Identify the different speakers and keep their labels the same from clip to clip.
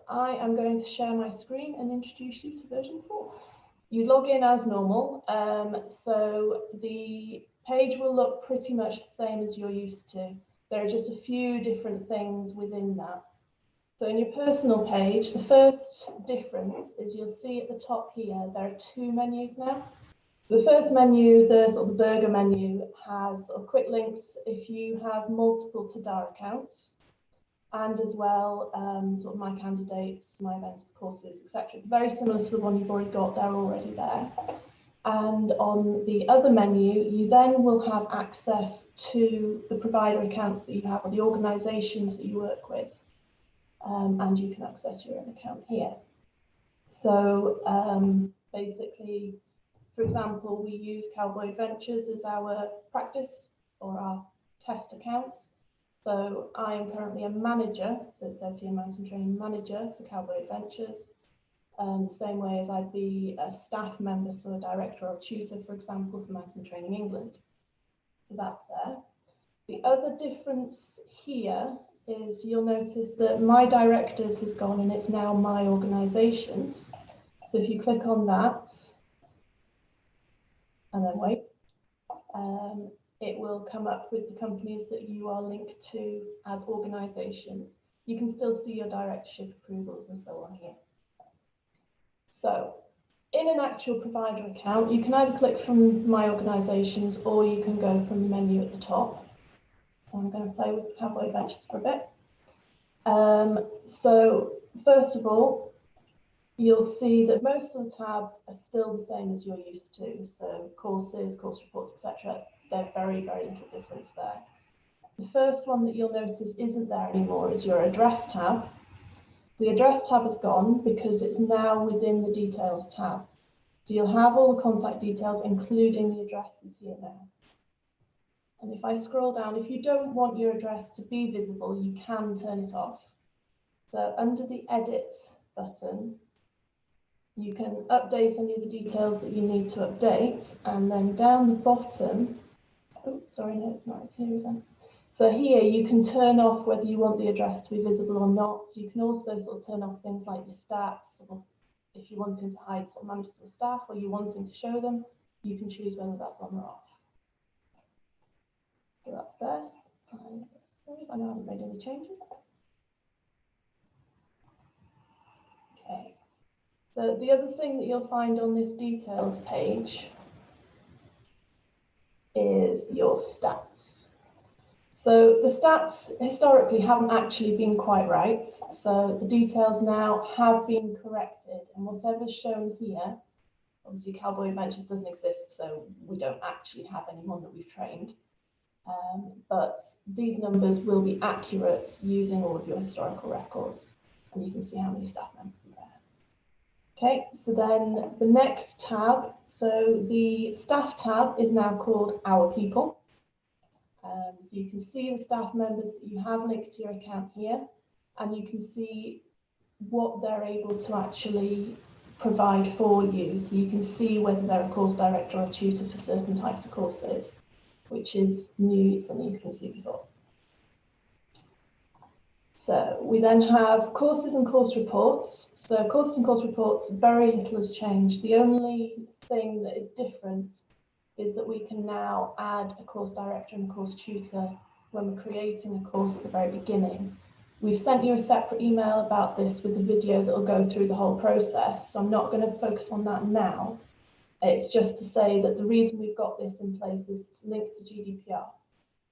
Speaker 1: I am going to share my screen and introduce you to version 4. You log in as normal, so the page will look pretty much the same as you're used to. There are just a few different things within that. So in your personal page, the first difference is you'll see at the top here, there are 2 menus now. The first menu, the sort of burger menu, has sort of quick links if you have multiple Tahdah accounts, and as well sort of my candidates, my events, courses, etc. Very similar to the one you've already got, they're already there. And on the other menu, you then will have access to the provider accounts that you have, or the organisations that you work with, and you can access your own account here. So basically, for example, we use Cowboy Adventures as our practice or our test account. So I am currently a manager, so it says here mountain training manager for Cowboy Adventures. The same way as I'd be a staff member, so a director or a tutor, for example, for Mountain Training England. So that's there. The other difference here is you'll notice that my directors has gone and it's now my organisations. So if you click on that and then wait, it will come up with the companies that you are linked to as organisations. You can still see your directorship approvals and so on here. So in an actual provider account, you can either click from my organisations or you can go from the menu at the top. So I'm going to play with Cowboy Adventures for a bit. So first of all, you'll see that most of the tabs are still the same as you're used to. So courses, course reports, etc. They're very, very little difference there. The first one that you'll notice isn't there anymore is your address tab. The address tab is gone because it's now within the details tab. So you'll have all the contact details, including the addresses here now. And if I scroll down, if you don't want your address to be visible, you can turn it off. So under the Edit button, you can update any of the details that you need to update, and then down the bottom, oh, sorry, no, it's not, it's here, isn't it? So here you can turn off whether you want the address to be visible or not. So you can also sort of turn off things like your stats, or if you're wanting to hide sort of members of the staff or you're wanting to show them, you can choose whether that's on or off. So that's there. I know I haven't made any changes. Okay. So the other thing that you'll find on this details page is your stats. So the stats historically haven't actually been quite right. So the details now have been corrected, and whatever's shown here, obviously Cowboy Adventures doesn't exist, so we don't actually have anyone that we've trained. But these numbers will be accurate using all of your historical records, and you can see how many staff members are there. Okay, so then the next tab, so the staff tab is now called Our People. So you can see the staff members that you have linked to your account here, and you can see what they're able to actually provide for you. So you can see whether they're a course director or a tutor for certain types of courses, which is new, something you can see before. So we then have courses and course reports. So courses and course reports, very little has changed. The only thing that is different is that we can now add a course director and a course tutor when we're creating a course at the very beginning. We've sent you a separate email about this with the video that will go through the whole process, so I'm not going to focus on that now. It's just to say that the reason we've got this in place is linked to GDPR.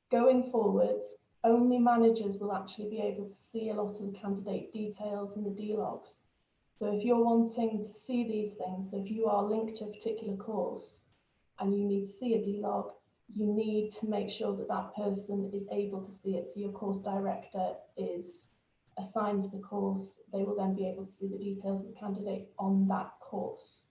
Speaker 1: Going forwards, only managers will actually be able to see a lot of the candidate details in the D-logs. So if you're wanting to see these things, so if you are linked to a particular course and you need to see a D-log, you need to make sure that that person is able to see it. So your course director is assigned to the course. They will then be able to see the details of the candidates on that course.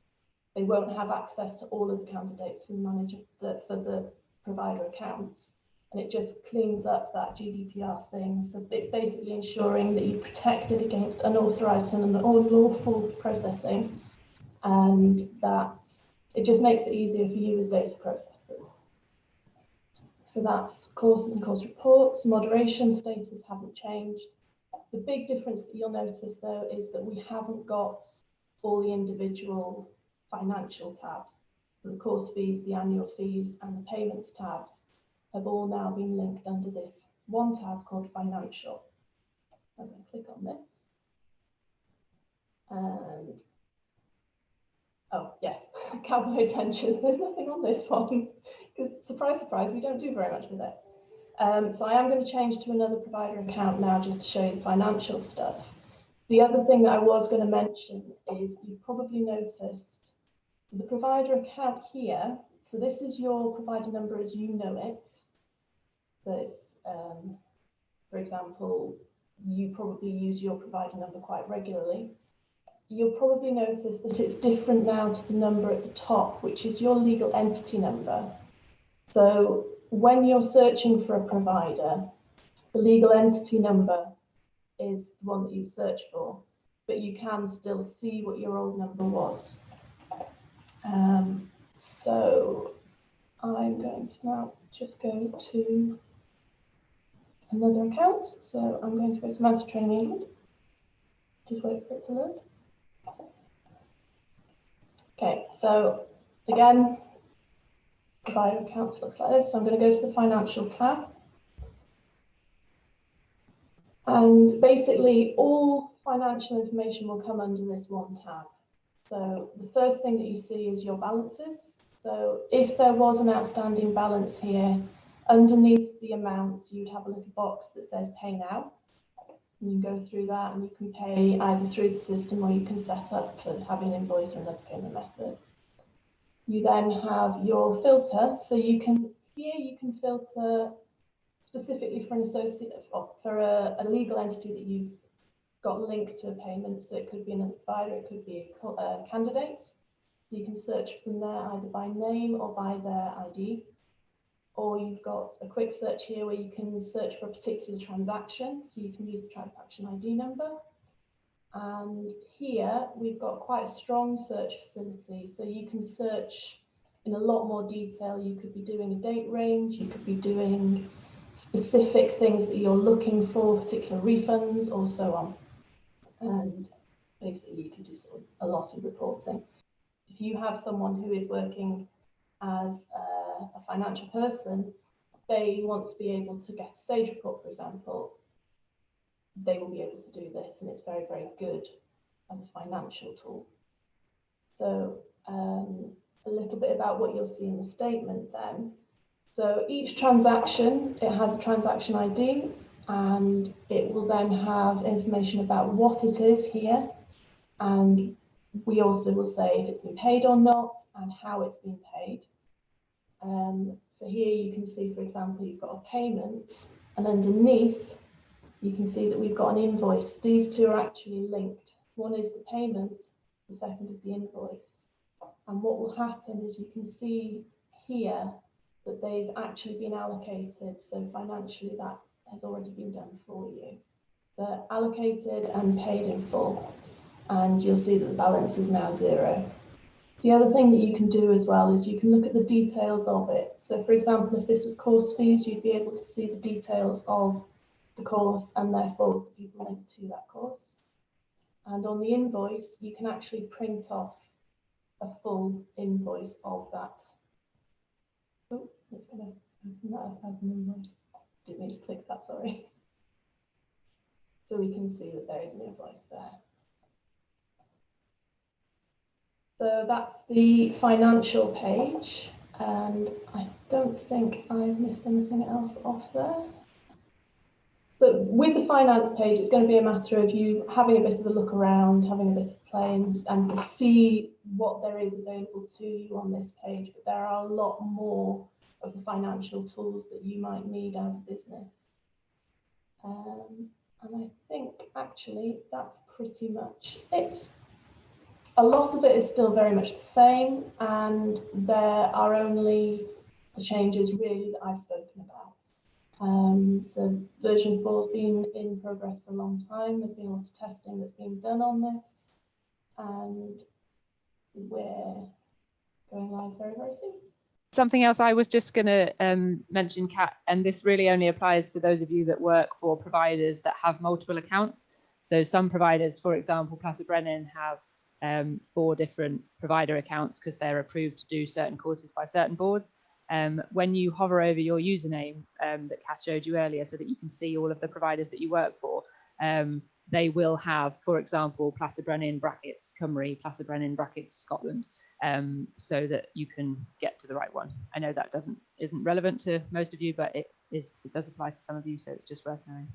Speaker 1: They won't have access to all of the candidates for the manager, for the provider accounts. And it just cleans up that GDPR thing. So it's basically ensuring that you're protected against unauthorized and unlawful processing, and that it just makes it easier for you as data processors. So that's courses and course reports. Moderation status haven't changed. The big difference that you'll notice though is that we haven't got all the individual financial tabs. So the course fees, the annual fees and the payments tabs have all now been linked under this one tab called financial. I'm going to click on this. And oh yes, Cowboy Adventures. There's nothing on this one because surprise, surprise, we don't do very much with it. So I am going to change to another provider account now just to show you the financial stuff. The other thing that I was going to mention is you've probably noticed the provider account here. So this is your provider number as you know it. So it's, for example, you probably use your provider number quite regularly. You'll probably notice that it's different now to the number at the top, which is your legal entity number. So when you're searching for a provider, the legal entity number is the one that you search for, but you can still see what your old number was. So I'm going to now just go to another account. So I'm going to go to Master Training England. Just wait for it to load. Okay, so again, provider accounts looks like this. So I'm going to go to the financial tab. And basically all financial information will come under this one tab. So the first thing that you see is your balances. So if there was an outstanding balance here, underneath the amounts, you'd have a little box that says pay now. And you can go through that and you can pay either through the system or you can set up for having an invoice or another payment method. You then have your filter. So you can, here you can filter specifically for an associate, for a legal entity that you've got linked to a payment. So it could be another provider, it could be a candidate. So you can search from there either by name or by their ID. Or you've got a quick search here where you can search for a particular transaction. So you can use the transaction ID number. And here we've got quite a strong search facility. So you can search in a lot more detail. You could be doing a date range, you could be doing specific things that you're looking for, particular refunds or so on. And basically you can do sort of a lot of reporting. If you have someone who is working as a financial person, they want to be able to get a stage report, for example, they will be able to do this, and it's very, very good as a financial tool. So a little bit about what you'll see in the statement then. So each transaction, it has a transaction ID, and it will then have information about what it is here. And we also will say if it's been paid or not and how it's been paid. So here you can see, for example, you've got a payment, and underneath you can see that we've got an invoice. These two are actually linked. One is the payment, the second is the invoice. And what will happen is you can see here that they've actually been allocated. So financially that has already been done for you. They're allocated and paid in full. And you'll see that the balance is now 0. The other thing that you can do as well is you can look at the details of it. So for example, if this was course fees, you'd be able to see the details of the course and therefore the people linked to that course. And on the invoice, you can actually print off a full invoice of that. Oh, it's going to open that up as an invoice. Didn't mean to click that, sorry. So we can see that there is an invoice there. So that's the financial page, and I don't think I've missed anything else off there. So with the finance page, it's going to be a matter of you having a bit of a look around, having a bit of play and to see what there is available to you on this page. But there are a lot more of the financial tools that you might need as a business. And I think actually that's pretty much it. A lot of it is still very much the same, and there are only the changes really that I've spoken about. So version 4 has been in progress for a long time. There's been a lot of testing that's been done on this, and we're going live very, very soon.
Speaker 2: Something else I was just going to mention, Kat, and this really only applies to those of you that work for providers that have multiple accounts. So some providers, for example, Placid Brennan, have 4 different provider accounts because they're approved to do certain courses by certain boards. When you hover over your username that Kath showed you earlier so that you can see all of the providers that you work for, they will have, for example, Placid Brennan brackets Cymru, Placid Brennan brackets Scotland, so that you can get to the right one. I know that isn't relevant to most of you, but it does apply to some of you, so it's just worth knowing.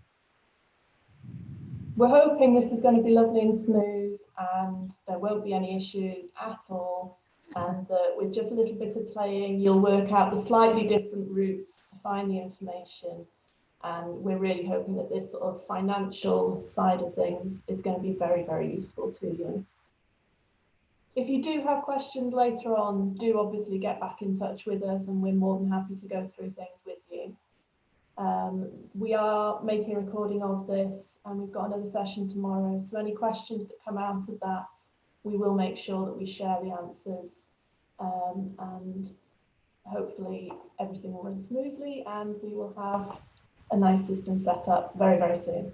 Speaker 1: We're hoping this is going to be lovely and smooth and there won't be any issues at all, and that with just a little bit of playing you'll work out the slightly different routes to find the information. And we're really hoping that this sort of financial side of things is going to be very, very useful to you. If you do have questions later on, do obviously get back in touch with us and we're more than happy to go through things with you. We are making a recording of this and we've got another session tomorrow. So any questions that come out of that, we will make sure that we share the answers, and hopefully everything will run smoothly and we will have a nice system set up very, very soon.